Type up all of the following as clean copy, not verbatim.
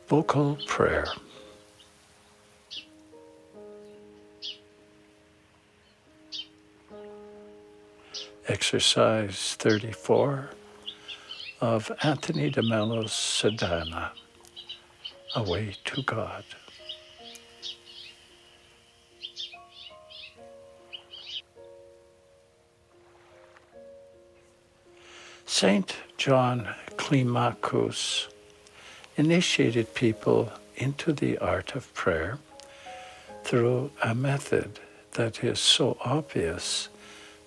Vocal prayer. Exercise 34 of Anthony de Mello's Sadhana, A Way to God. Saint John Climacus initiated people into the art of prayer through a method that is so obvious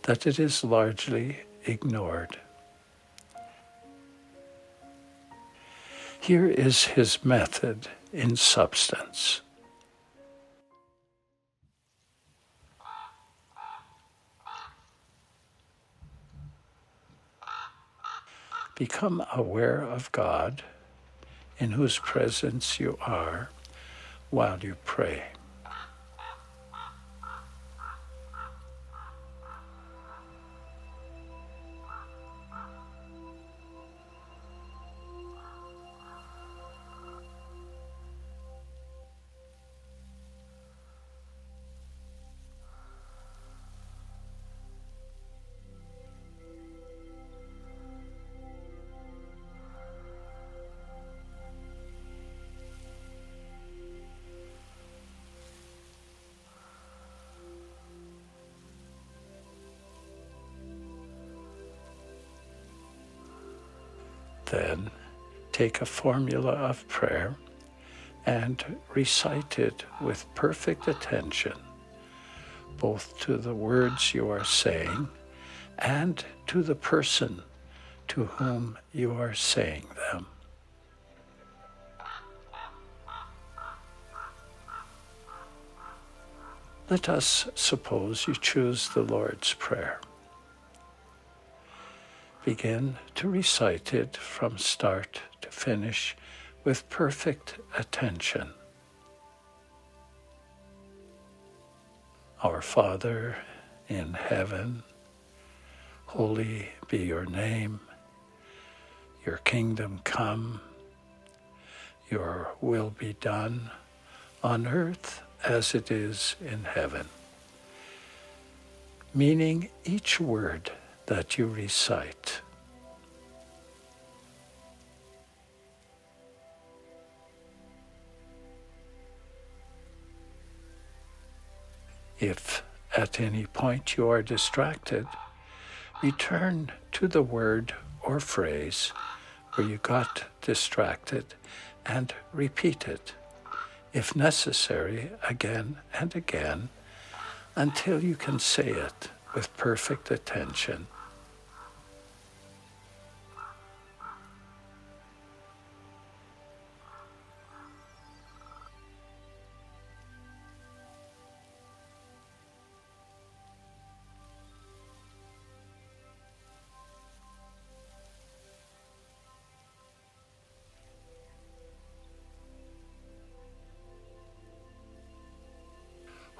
that it is largely ignored. Here is his method in substance. Become aware of God, in whose presence you are while you pray. Then take a formula of prayer and recite it with perfect attention, both to the words you are saying and to the person to whom you are saying them. Let us suppose you choose the Lord's Prayer. Begin to recite it from start to finish with perfect attention. Our Father in heaven, holy be your name. Your kingdom come, your will be done on earth as it is in heaven. Meaning each word that you recite. If at any point you are distracted, return to the word or phrase where you got distracted and repeat it, if necessary, again and again, until you can say it with perfect attention.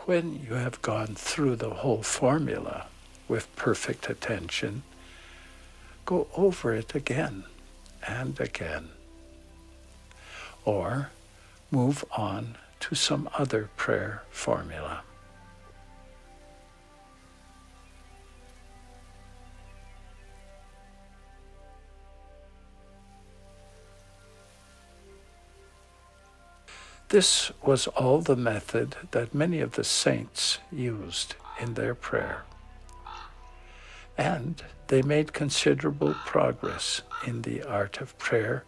When you have gone through the whole formula with perfect attention, go over it again and again. Or move on to some other prayer formula. This was all the method that many of the saints used in their prayer. And they made considerable progress in the art of prayer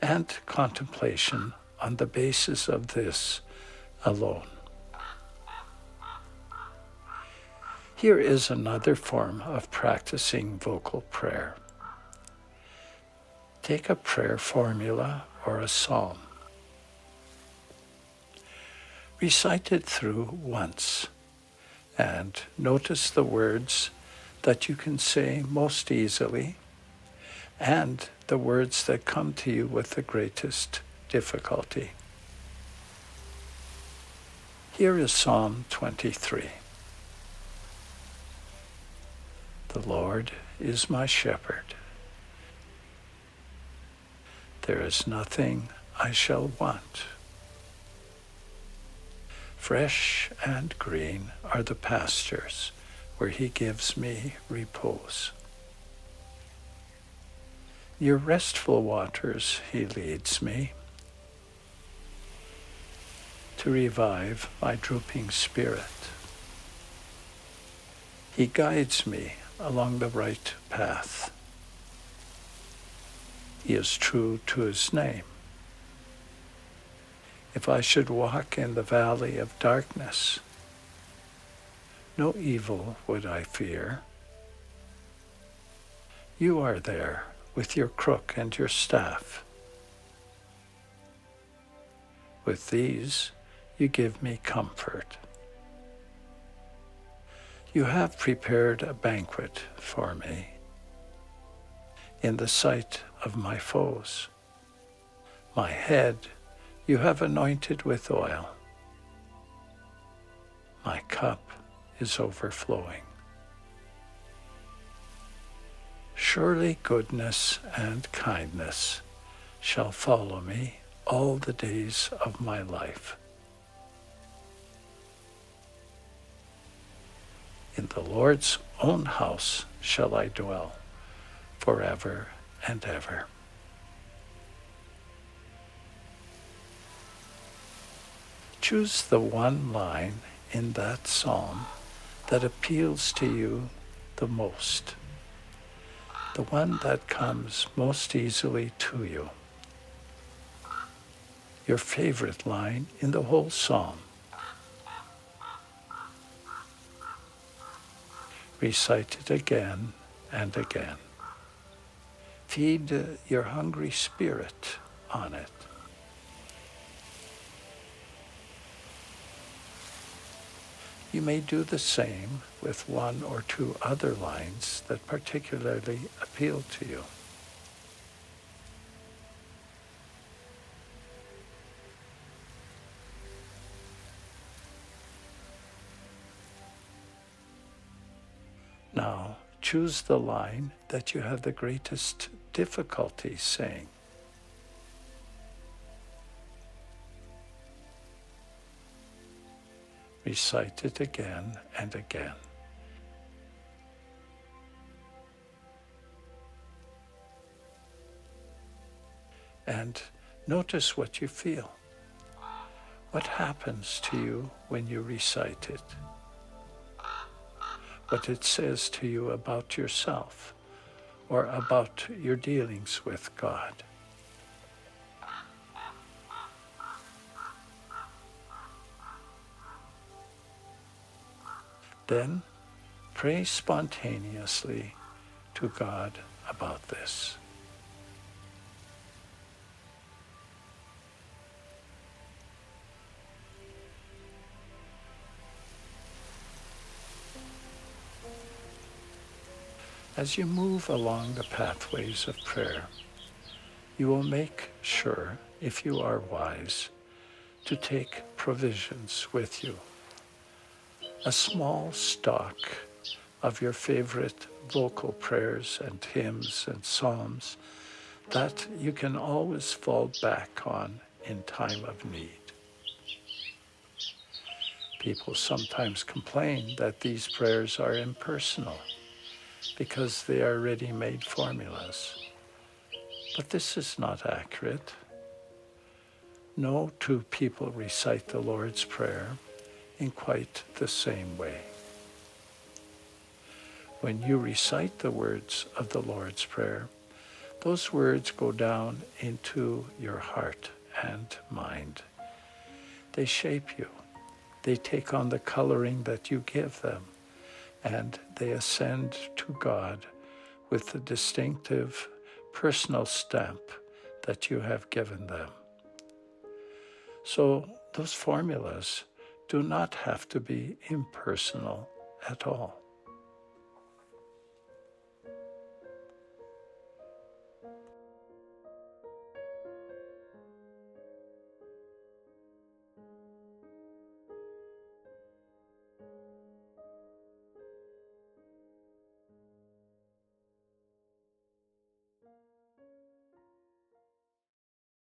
and contemplation on the basis of this alone. Here is another form of practicing vocal prayer. Take a prayer formula or a psalm. Recite it through once and notice the words that you can say most easily and the words that come to you with the greatest difficulty. Here is Psalm 23. The Lord is my shepherd. There is nothing I shall want. Fresh and green are the pastures where he gives me repose. Your restful waters he leads me to revive my drooping spirit. He guides me along the right path. He is true to his name. If I should walk in the valley of darkness, no evil would I fear. You are there with your crook and your staff. With these, you give me comfort. You have prepared a banquet for me in the sight of my foes. My head you have anointed with oil. My cup is overflowing. Surely goodness and kindness shall follow me all the days of my life. In the Lord's own house shall I dwell forever and ever. Choose the one line in that psalm that appeals to you the most, the one that comes most easily to you. Your favorite line in the whole psalm. Recite it again and again. Feed your hungry spirit on it. You may do the same with one or two other lines that particularly appeal to you. Now, choose the line that you have the greatest difficulty saying. Recite it again and again. And notice what you feel. What happens to you when you recite it? What it says to you about yourself or about your dealings with God. Then pray spontaneously to God about this. As you move along the pathways of prayer, you will make sure, if you are wise, to take provisions with you. A small stock of your favorite vocal prayers and hymns and psalms that you can always fall back on in time of need. People sometimes complain that these prayers are impersonal because they are ready-made formulas. But this is not accurate. No two people recite the Lord's Prayer in quite the same way. When you recite the words of the Lord's Prayer, those words go down into your heart and mind. They shape you. They take on the coloring that you give them, and they ascend to God with the distinctive personal stamp that you have given them. So those formulas do not have to be impersonal at all.